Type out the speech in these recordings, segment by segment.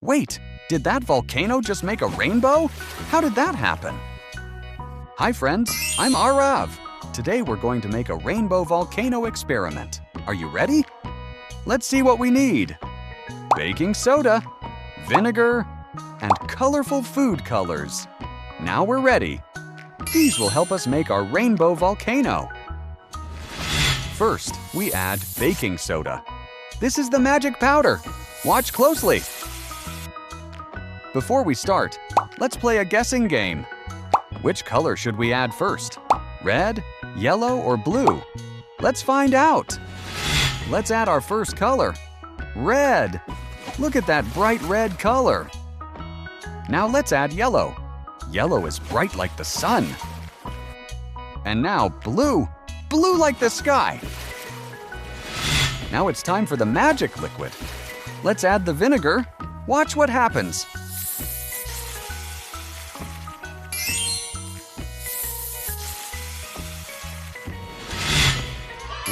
Wait, did that volcano just make a rainbow? How did that happen? Hi friends, I'm Aarav. Today we're going to make a rainbow volcano experiment. Are you ready? Let's see what we need. Baking soda, vinegar, and colorful food colors. Now we're ready. These will help us make our rainbow volcano. First, we add baking soda. This is the magic powder. Watch closely. Before we start, let's play a guessing game. Which color should we add first? Red, yellow, or blue? Let's find out. Let's add our first color. Red. Look at that bright red color. Now let's add yellow. Yellow is bright like the sun. And now blue. Blue like the sky. Now it's time for the magic liquid. Let's add the vinegar. Watch what happens.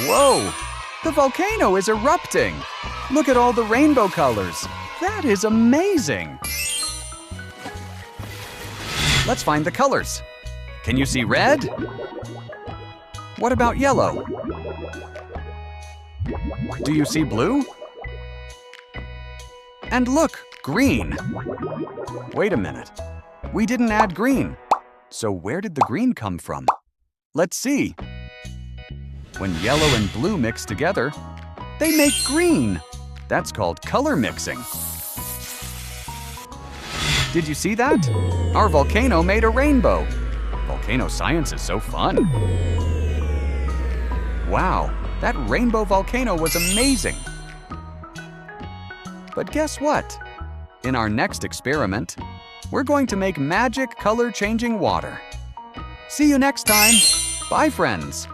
Whoa! The volcano is erupting! Look at all the rainbow colors! That is amazing! Let's find the colors. Can you see red? What about yellow? Do you see blue? And look, green! Wait a minute. We didn't add green. So where did the green come from? Let's see. When yellow and blue mix together, they make green. That's called color mixing. Did you see that? Our volcano made a rainbow. Volcano science is so fun. Wow, that rainbow volcano was amazing. But guess what? In our next experiment, we're going to make magic color-changing water. See you next time. Bye, friends.